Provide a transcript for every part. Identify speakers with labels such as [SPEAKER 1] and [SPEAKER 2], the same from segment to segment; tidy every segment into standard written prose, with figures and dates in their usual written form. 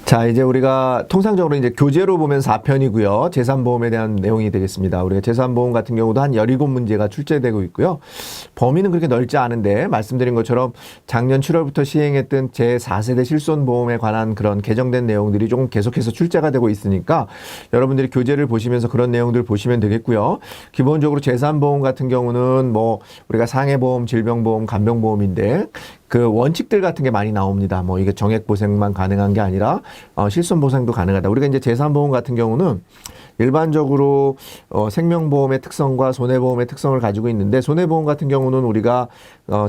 [SPEAKER 1] 자, 이제 우리가 통상적으로 이제 교재로 보면 4편이고요. 재산보험에 대한 내용이 되겠습니다. 우리가 재산보험 같은 경우도 한 17문제가 출제되고 있고요. 범위는 그렇게 넓지 않은데 말씀드린 것처럼 작년 7월부터 시행했던 제4세대 실손보험에 관한 그런 개정된 내용들이 조금 계속해서 출제가 되고 있으니까 여러분들이 교재를 보시면서 그런 내용들 보시면 되겠고요. 기본적으로 재산보험 같은 경우는 뭐 우리가 상해보험, 질병보험, 간병보험인데 그 원칙들 같은 게 많이 나옵니다. 뭐 이게 정액보상만 가능한 게 아니라 실손보상도 가능하다. 우리가 이제 재산보험 같은 경우는 일반적으로 생명보험의 특성과 손해보험의 특성을 가지고 있는데 손해보험 같은 경우는 우리가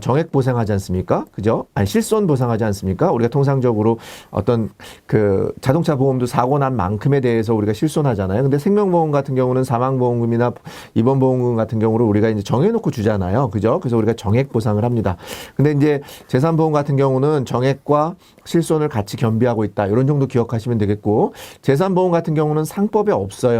[SPEAKER 1] 정액보상하지 않습니까? 그죠? 아니 실손보상하지 않습니까? 우리가 통상적으로 어떤 그 자동차 보험도 사고 난 만큼에 대해서 우리가 실손하잖아요. 근데 생명보험 같은 경우는 사망보험금이나 입원보험금 같은 경우를 우리가 이제 정해놓고 주잖아요. 그죠? 그래서 우리가 정액보상을 합니다. 근데 이제 재산보험 같은 경우는 정액과 실손을 같이 겸비하고 있다. 이런 정도 기억하시면 되겠고 재산보험 같은 경우는 상법에 없어요.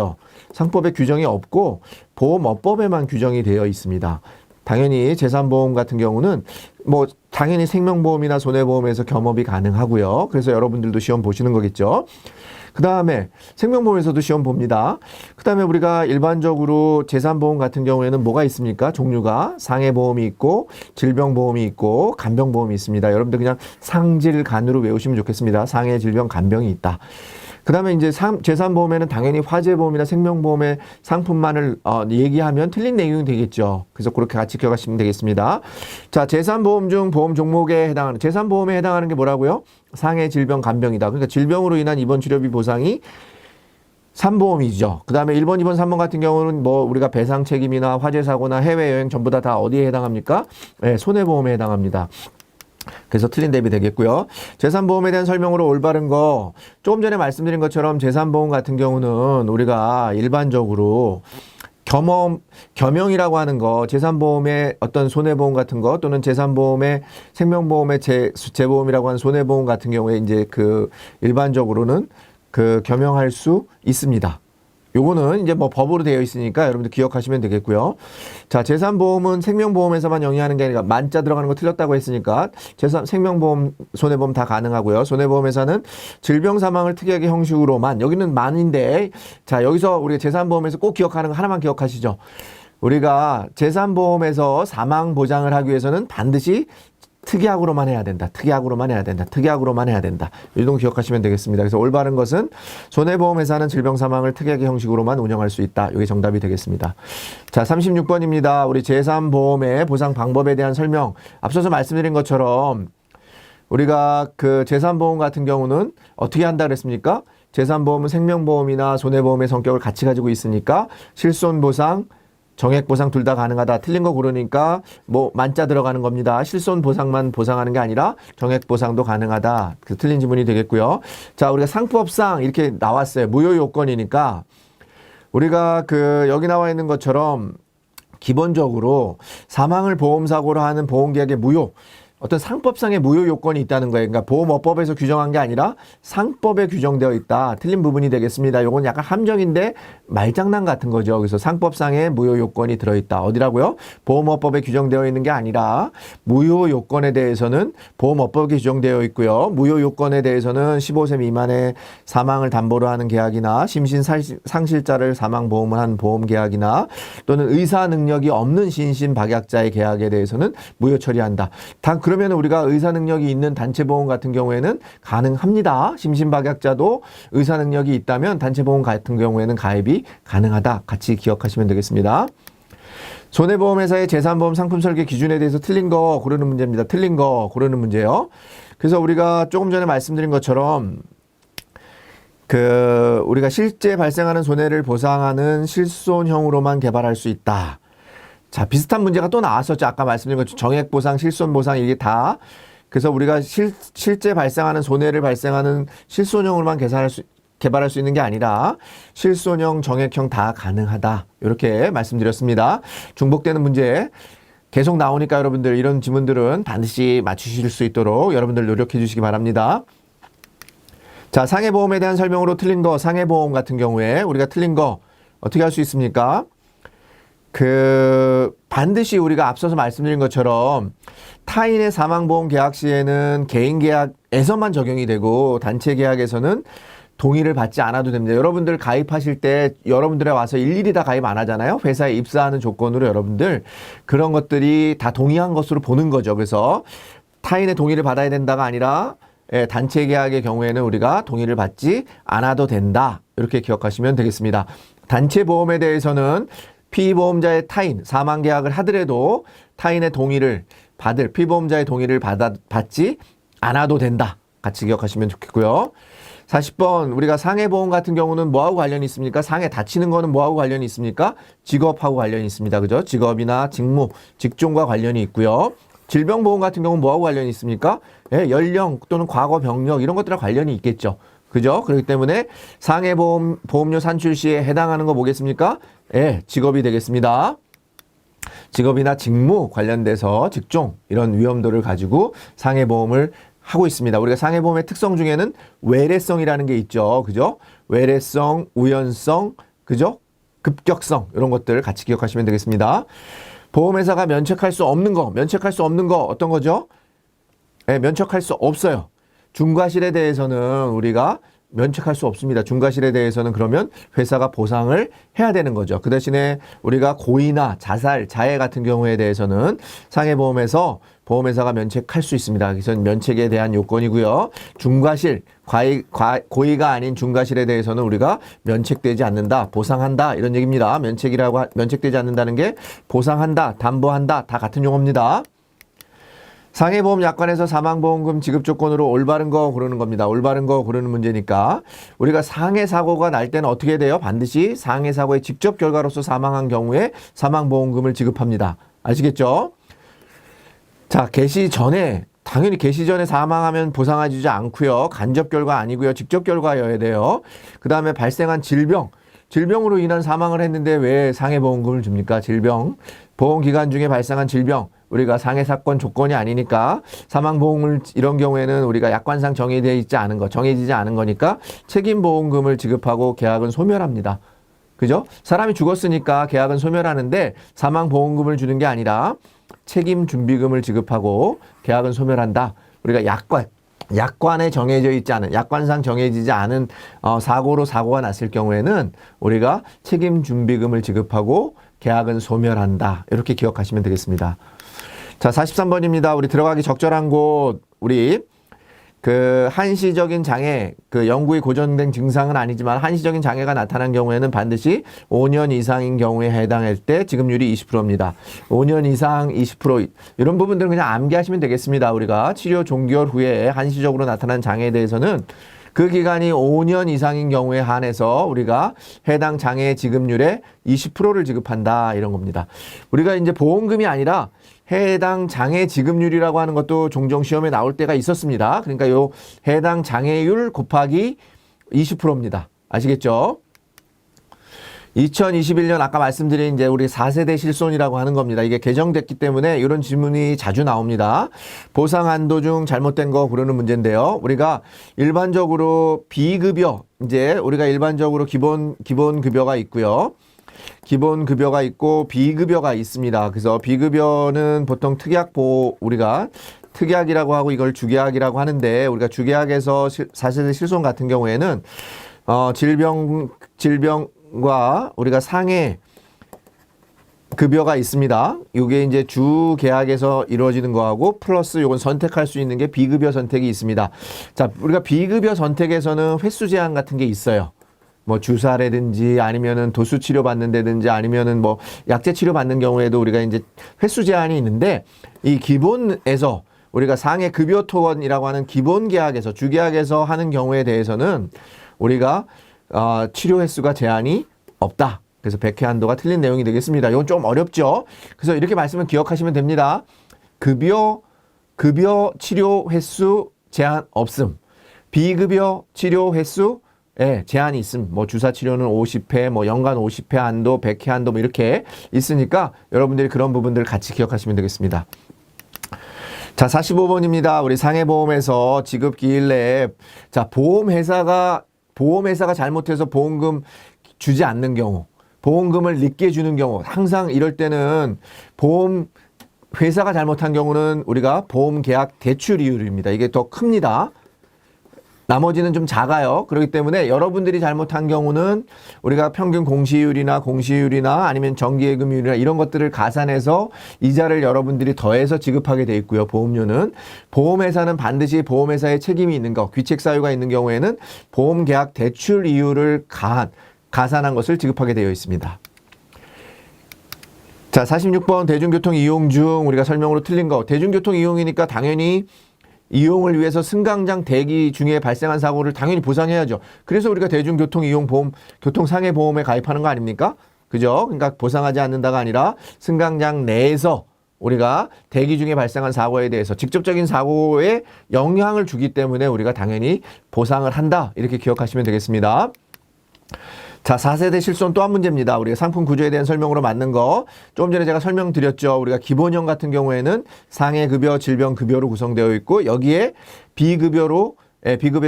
[SPEAKER 1] 상법에 규정이 없고 보험업법에만 규정이 되어 있습니다. 당연히 재산보험 같은 경우는 뭐 당연히 생명보험이나 손해보험에서 겸업이 가능하고요. 그래서 여러분들도 시험 보시는 거겠죠. 그 다음에 생명보험에서도 시험 봅니다. 그 다음에 우리가 일반적으로 재산보험 같은 경우에는 뭐가 있습니까? 종류가 상해보험이 있고 질병보험이 있고 간병보험이 있습니다. 여러분들 그냥 상질간으로 외우시면 좋겠습니다. 상해, 질병, 간병이 있다. 그 다음에 이제 재산보험에는 당연히 화재보험이나 생명보험의 상품만을 얘기하면 틀린 내용이 되겠죠. 그래서 그렇게 같이 기억하시면 되겠습니다. 자, 재산보험 중 보험 종목에 해당하는, 재산보험에 해당하는 게 뭐라고요? 상해, 질병, 간병이다. 그러니까 질병으로 인한 입원 치료비 보상이 3보험이죠. 그 다음에 1번, 2번, 3번 같은 경우는 뭐 우리가 배상 책임이나 화재 사고나 해외여행 전부 다 어디에 해당합니까? 네, 손해보험에 해당합니다. 그래서 틀린 답이 되겠고요. 재산보험에 대한 설명으로 올바른 거 조금 전에 말씀드린 것처럼 재산보험 같은 경우는 우리가 일반적으로 겸용이라고 하는 거 재산보험의 어떤 손해보험 같은 거 또는 재산보험의 생명보험의 재보험이라고 하는 손해보험 같은 경우에 이제 그 일반적으로는 그 겸용할 수 있습니다. 요거는 이제 뭐 법으로 되어 있으니까 여러분들 기억하시면 되겠고요. 자, 재산보험은 생명보험에서만 영위하는 게 아니라 만자 들어가는 거 틀렸다고 했으니까 생명보험, 손해보험 다 가능하고요. 손해보험에서는 질병 사망을 특이하게 형식으로만 여기는 만인데 자, 여기서 우리가 재산보험에서 꼭 기억하는 거 하나만 기억하시죠. 우리가 재산보험에서 사망 보장을 하기 위해서는 반드시 특약으로만 해야 된다. 특약으로만 해야 된다. 특약으로만 해야 된다. 이 정도 기억하시면 되겠습니다. 그래서 올바른 것은 손해보험회사는 질병 사망을 특약의 형식으로만 운영할 수 있다. 이게 정답이 되겠습니다. 자, 36번입니다. 우리 재산보험의 보상 방법에 대한 설명. 앞서서 말씀드린 것처럼 우리가 그 재산보험 같은 경우는 어떻게 한다 그랬습니까? 재산보험은 생명보험이나 손해보험의 성격을 같이 가지고 있으니까 실손보상, 정액보상 둘 다 가능하다. 틀린 거 고르니까 뭐 만자 들어가는 겁니다. 실손보상만 보상하는 게 아니라 정액보상도 가능하다. 그 틀린 지문이 되겠고요. 자, 우리가 상법상 이렇게 나왔어요. 무효 요건이니까 우리가 그 여기 나와 있는 것처럼 기본적으로 사망을 보험사고로 하는 보험계약의 무효 어떤 상법상의 무효 요건이 있다는 거예요. 그러니까 보험업법에서 규정한 게 아니라 상법에 규정되어 있다. 틀린 부분이 되겠습니다. 이건 약간 함정인데 말장난 같은 거죠. 그래서 상법상의 무효 요건이 들어있다. 어디라고요? 보험업법에 규정되어 있는 게 아니라 무효 요건에 대해서는 보험업법에 규정되어 있고요. 무효 요건에 대해서는 15세 미만의 사망을 담보로 하는 계약이나 심신상실자를 사망보험을 한 보험계약이나 또는 의사 능력이 없는 신신박약자의 계약에 대해서는 무효 처리한다. 그러면 우리가 의사 능력이 있는 단체보험 같은 경우에는 가능합니다. 심신박약자도 의사 능력이 있다면 단체보험 같은 경우에는 가입이 가능하다. 같이 기억하시면 되겠습니다. 손해보험회사의 재산보험 상품 설계 기준에 대해서 틀린 거 고르는 문제입니다. 틀린 거 고르는 문제요. 그래서 우리가 조금 전에 말씀드린 것처럼 우리가 실제 발생하는 손해를 보상하는 실손형으로만 개발할 수 있다. 자, 비슷한 문제가 또 나왔었죠. 아까 말씀드린 것처럼 정액보상, 실손보상 이게 다. 그래서 우리가 실제 발생하는 손해를 발생하는 실손형으로만 개발할 수 있는 게 아니라 실손형, 정액형 다 가능하다. 이렇게 말씀드렸습니다. 중복되는 문제 계속 나오니까 여러분들 이런 지문들은 반드시 맞추실 수 있도록 여러분들 노력해 주시기 바랍니다. 자, 상해보험에 대한 설명으로 틀린 거, 상해보험 같은 경우에 우리가 틀린 거 어떻게 할 수 있습니까? 반드시 우리가 앞서서 말씀드린 것처럼 타인의 사망보험 계약 시에는 개인 계약에서만 적용이 되고 단체 계약에서는 동의를 받지 않아도 됩니다. 여러분들 가입하실 때 여러분들에 와서 일일이 다 가입 안 하잖아요. 회사에 입사하는 조건으로 여러분들 그런 것들이 다 동의한 것으로 보는 거죠. 그래서 타인의 동의를 받아야 된다가 아니라 단체 계약의 경우에는 우리가 동의를 받지 않아도 된다. 이렇게 기억하시면 되겠습니다. 단체 보험에 대해서는 피보험자의 타인, 사망 계약을 하더라도 타인의 동의를 피보험자의 동의를 받지 않아도 된다. 같이 기억하시면 좋겠고요. 40번 우리가 상해보험 같은 경우는 뭐하고 관련이 있습니까? 상해 다치는 거는 뭐하고 관련이 있습니까? 직업하고 관련이 있습니다. 그죠? 직업이나 직무, 직종과 관련이 있고요. 질병보험 같은 경우는 뭐하고 관련이 있습니까? 연령 또는 과거 병력 이런 것들과 관련이 있겠죠. 그죠? 그렇기 때문에 상해보험, 보험료 산출 시에 해당하는 거 뭐겠습니까? 직업이 되겠습니다. 직업이나 직무 관련돼서 직종 이런 위험도를 가지고 상해보험을 하고 있습니다. 우리가 상해보험의 특성 중에는 외래성이라는 게 있죠. 그죠? 외래성, 우연성, 그죠? 급격성 이런 것들 같이 기억하시면 되겠습니다. 보험회사가 면책할 수 없는 거 어떤 거죠? 면책할 수 없어요. 중과실에 대해서는 우리가 면책할 수 없습니다. 중과실에 대해서는 그러면 회사가 보상을 해야 되는 거죠. 그 대신에 우리가 고의나 자살, 자해 같은 경우에 대해서는 상해보험에서 보험회사가 면책할 수 있습니다. 그래서 면책에 대한 요건이고요. 중과실, 고의가 아닌 중과실에 대해서는 우리가 면책되지 않는다, 보상한다 이런 얘기입니다. 면책되지 않는다는 게 보상한다, 담보한다 다 같은 용어입니다. 상해보험 약관에서 사망보험금 지급 조건으로 올바른 거 고르는 겁니다. 올바른 거 고르는 문제니까 우리가 상해사고가 날 때는 어떻게 돼요? 반드시 상해사고의 직접 결과로서 사망한 경우에 사망보험금을 지급합니다. 아시겠죠? 자, 당연히 개시 전에 사망하면 보상해주지 않고요. 간접 결과 아니고요. 직접 결과여야 돼요. 그 다음에 발생한 질병으로 인한 사망을 했는데 왜 상해보험금을 줍니까? 보험기간 중에 발생한 질병. 우리가 상해사건 조건이 아니니까 사망보험을 이런 경우에는 우리가 약관상 정해지지 않은 거니까 책임보험금을 지급하고 계약은 소멸합니다. 그죠? 사람이 죽었으니까 계약은 소멸하는데 사망보험금을 주는 게 아니라 책임준비금을 지급하고 계약은 소멸한다. 우리가 약관에 정해져 있지 않은, 약관상 정해지지 않은 사고가 났을 경우에는 우리가 책임준비금을 지급하고 계약은 소멸한다. 이렇게 기억하시면 되겠습니다. 자, 43번입니다. 우리 들어가기 적절한 곳, 우리 한시적인 장애, 영구히 고정된 증상은 아니지만 한시적인 장애가 나타난 경우에는 반드시 5년 이상인 경우에 해당할 때 지급률이 20%입니다. 5년 이상 20%. 이런 부분들은 그냥 암기하시면 되겠습니다. 우리가 치료 종결 후에 한시적으로 나타난 장애에 대해서는 그 기간이 5년 이상인 경우에 한해서 우리가 해당 장애의 지급률의 20%를 지급한다. 이런 겁니다. 우리가 이제 보험금이 아니라 해당 장애 지급률이라고 하는 것도 종종 시험에 나올 때가 있었습니다. 그러니까 요 해당 장애율 곱하기 20%입니다. 아시겠죠? 2021년 아까 말씀드린 이제 우리 4세대 실손이라고 하는 겁니다. 이게 개정됐기 때문에 이런 질문이 자주 나옵니다. 보상 한도 중 잘못된 거 고르는 문제인데요. 우리가 일반적으로 비급여, 이제 우리가 일반적으로 기본 급여가 있고요. 기본 급여가 있고 비급여가 있습니다. 그래서 비급여는 보통 우리가 특약이라고 하고 이걸 주계약이라고 하는데 우리가 주계약에서 4세대 실손 같은 경우에는 질병과 우리가 상해 급여가 있습니다. 이게 이제 주 계약에서 이루어지는 거하고 플러스 요건 선택할 수 있는 게 비급여 선택이 있습니다. 자, 우리가 비급여 선택에서는 횟수 제한 같은 게 있어요. 뭐 주사라든지 아니면은 도수 치료 받는다든지 아니면은 뭐 약제 치료 받는 경우에도 우리가 이제 횟수 제한이 있는데 이 기본에서 우리가 상해 급여 토건이라고 하는 기본 계약에서 주계약에서 하는 경우에 대해서는 우리가 치료 횟수가 제한이 없다. 그래서 100회 한도가 틀린 내용이 되겠습니다. 이건 좀 어렵죠. 그래서 이렇게 말씀을 기억하시면 됩니다. 급여 치료 횟수 제한 없음. 비급여 치료 횟수 제한이 있음. 뭐 주사 치료는 50회, 뭐 연간 50회 한도, 100회 한도 뭐 이렇게 있으니까 여러분들이 그런 부분들 같이 기억하시면 되겠습니다. 자, 45번입니다. 우리 상해보험에서 지급 기일 내에 보험회사가 잘못해서 보험금 주지 않는 경우, 보험금을 늦게 주는 경우, 항상 이럴 때는 보험 회사가 잘못한 경우는 우리가 보험계약 대출 이율입니다. 이게 더 큽니다. 나머지는 좀 작아요. 그렇기 때문에 여러분들이 잘못한 경우는 우리가 평균 공시율이나 아니면 정기예금률이나 이런 것들을 가산해서 이자를 여러분들이 더해서 지급하게 돼 있고요. 보험료는. 보험회사는 반드시 보험회사의 책임이 있는 거, 귀책사유가 있는 경우에는 보험계약 대출 이율을 가산한 것을 지급하게 되어 있습니다. 자, 46번 대중교통 이용 중 우리가 설명으로 틀린 거. 대중교통 이용이니까 당연히 이용을 위해서 승강장 대기 중에 발생한 사고를 당연히 보상해야죠. 그래서 우리가 대중교통 이용 보험, 교통상해보험에 가입하는 거 아닙니까? 그죠? 그러니까 보상하지 않는다가 아니라 승강장 내에서 우리가 대기 중에 발생한 사고에 대해서 직접적인 사고에 영향을 주기 때문에 우리가 당연히 보상을 한다. 이렇게 기억하시면 되겠습니다. 자, 4세대 실손 또 한 문제입니다. 우리가 상품 구조에 대한 설명으로 맞는 거. 조금 전에 제가 설명드렸죠. 우리가 기본형 같은 경우에는 상해급여, 질병급여로 구성되어 있고 여기에 비급여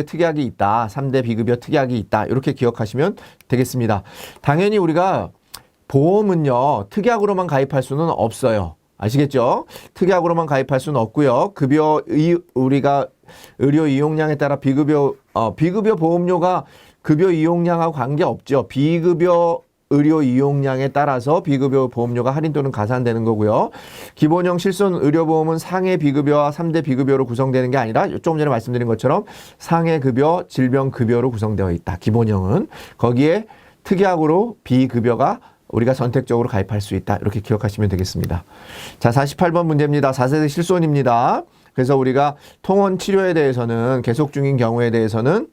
[SPEAKER 1] 특약이 있다. 3대 비급여 특약이 있다. 이렇게 기억하시면 되겠습니다. 당연히 우리가 보험은요. 특약으로만 가입할 수는 없어요. 아시겠죠? 특약으로만 가입할 수는 없고요. 우리가 의료 이용량에 따라 비급여 보험료가 급여 이용량하고 관계없죠. 비급여 의료 이용량에 따라서 비급여 보험료가 할인 또는 가산되는 거고요. 기본형 실손 의료보험은 상해 비급여와 3대 비급여로 구성되는 게 아니라 조금 전에 말씀드린 것처럼 상해 급여, 질병 급여로 구성되어 있다. 기본형은. 거기에 특약으로 비급여가 우리가 선택적으로 가입할 수 있다. 이렇게 기억하시면 되겠습니다. 자, 48번 문제입니다. 4세대 실손입니다. 그래서 우리가 통원 치료에 대해서는 계속 중인 경우에 대해서는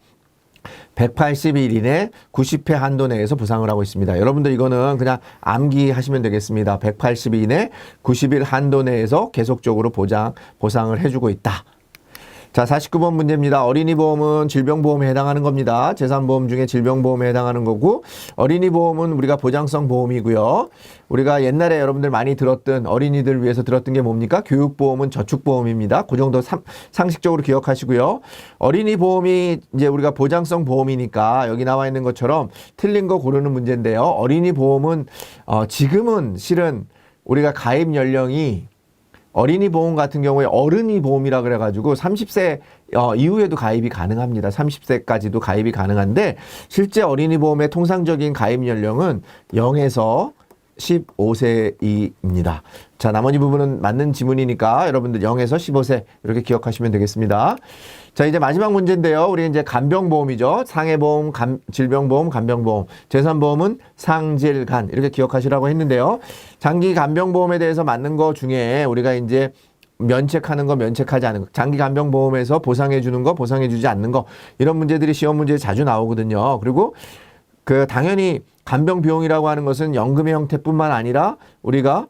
[SPEAKER 1] 180일 이내 90회 한도 내에서 보상을 하고 있습니다. 여러분들 이거는 그냥 암기하시면 되겠습니다. 180일 이내 90일 한도 내에서 계속적으로 보상을 해주고 있다. 자, 49번 문제입니다. 어린이 보험은 질병보험에 해당하는 겁니다. 재산보험 중에 질병보험에 해당하는 거고 어린이 보험은 우리가 보장성 보험이고요. 우리가 옛날에 여러분들 많이 들었던 어린이들 위해서 들었던 게 뭡니까? 교육보험은 저축보험입니다. 그 정도 상식적으로 기억하시고요. 어린이 보험이 이제 우리가 보장성 보험이니까 여기 나와 있는 것처럼 틀린 거 고르는 문제인데요. 어린이 보험은 지금은 실은 우리가 가입 연령이 어린이 보험 같은 경우에 어른이 보험이라 그래가지고 30세 이후에도 가입이 가능합니다. 30세까지도 가입이 가능한데 실제 어린이 보험의 통상적인 가입 연령은 0에서 15세입니다. 자, 나머지 부분은 맞는 지문이니까 여러분들 0에서 15세 이렇게 기억하시면 되겠습니다. 자, 이제 마지막 문제인데요. 우리 이제 간병보험이죠. 상해보험, 질병보험, 간병보험. 재산보험은 상질간 이렇게 기억하시라고 했는데요. 장기 간병보험에 대해서 맞는 거 중에 우리가 이제 면책하는 거, 면책하지 않은 거, 장기 간병보험에서 보상해 주는 거, 보상해 주지 않는 거 이런 문제들이 시험 문제에 자주 나오거든요. 그리고 당연히 간병 비용이라고 하는 것은 연금의 형태뿐만 아니라 우리가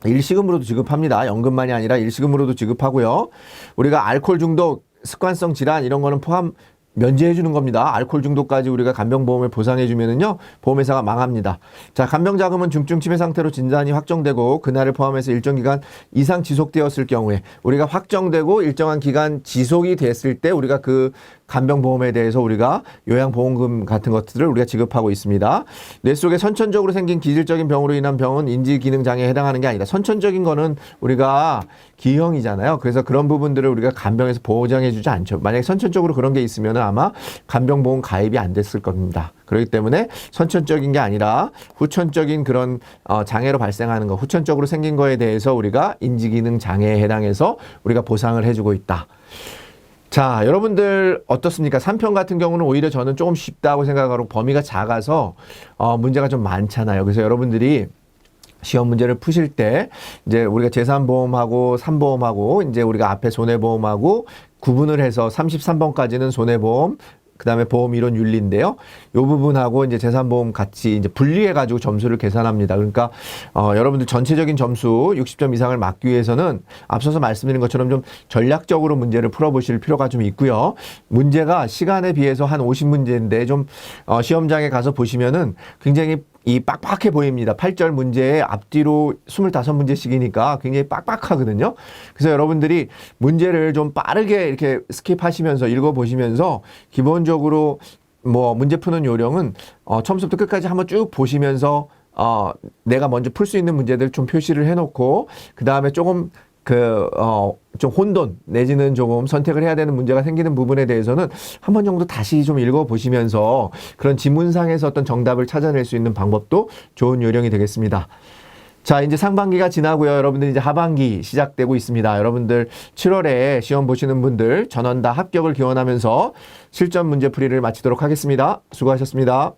[SPEAKER 1] 일시금으로도 지급합니다. 연금만이 아니라 일시금으로도 지급하고요. 우리가 알코올 중독, 습관성 질환 이런 거는 포함 면제해 주는 겁니다. 알코올 중독까지 우리가 간병보험을 보상해 주면은요, 보험회사가 망합니다. 자, 간병자금은 중증 치매 상태로 진단이 확정되고 그날을 포함해서 일정 기간 이상 지속되었을 경우에 우리가 확정되고 일정한 기간 지속이 됐을 때 우리가 그 간병보험에 대해서 우리가 요양보험금 같은 것들을 우리가 지급하고 있습니다. 뇌 속에 선천적으로 생긴 기질적인 병으로 인한 병은 인지기능장애에 해당하는 게 아니다. 선천적인 거는 우리가 기형이잖아요. 그래서 그런 부분들을 우리가 간병에서 보장해 주지 않죠. 만약에 선천적으로 그런 게 있으면 아마 간병보험 가입이 안 됐을 겁니다. 그렇기 때문에 선천적인 게 아니라 후천적인 그런 장애로 발생하는 거, 후천적으로 생긴 거에 대해서 우리가 인지기능 장애에 해당해서 우리가 보상을 해주고 있다. 자, 여러분들 어떻습니까? 3편 같은 경우는 오히려 저는 조금 쉽다고 생각하고 범위가 작아서 문제가 좀 많잖아요. 그래서 여러분들이 시험 문제를 푸실 때 이제 우리가 재산보험하고 산보험하고 이제 우리가 앞에 손해보험하고 구분을 해서 33번까지는 손해보험, 그 다음에 보험 이론 윤리인데요. 이 부분하고 이제 재산보험 같이 이제 분리해가지고 점수를 계산합니다. 그러니까, 여러분들 전체적인 점수 60점 이상을 막기 위해서는 앞서서 말씀드린 것처럼 좀 전략적으로 문제를 풀어보실 필요가 좀 있고요. 문제가 시간에 비해서 한 50문제인데 좀, 시험장에 가서 보시면은 굉장히 이 빡빡해 보입니다. 8절 문제에 앞뒤로 25문제씩이니까 굉장히 빡빡하거든요. 그래서 여러분들이 문제를 좀 빠르게 이렇게 스킵하시면서 읽어보시면서 기본적으로 뭐 문제 푸는 요령은 처음부터 끝까지 한번 쭉 보시면서 내가 먼저 풀 수 있는 문제들 좀 표시를 해놓고 그 다음에 조금 좀 혼돈 내지는 조금 선택을 해야 되는 문제가 생기는 부분에 대해서는 한 번 정도 다시 좀 읽어보시면서 그런 지문상에서 어떤 정답을 찾아낼 수 있는 방법도 좋은 요령이 되겠습니다. 자, 이제 상반기가 지나고요. 여러분들 이제 하반기 시작되고 있습니다. 여러분들 7월에 시험 보시는 분들 전원 다 합격을 기원하면서 실전 문제 풀이를 마치도록 하겠습니다. 수고하셨습니다.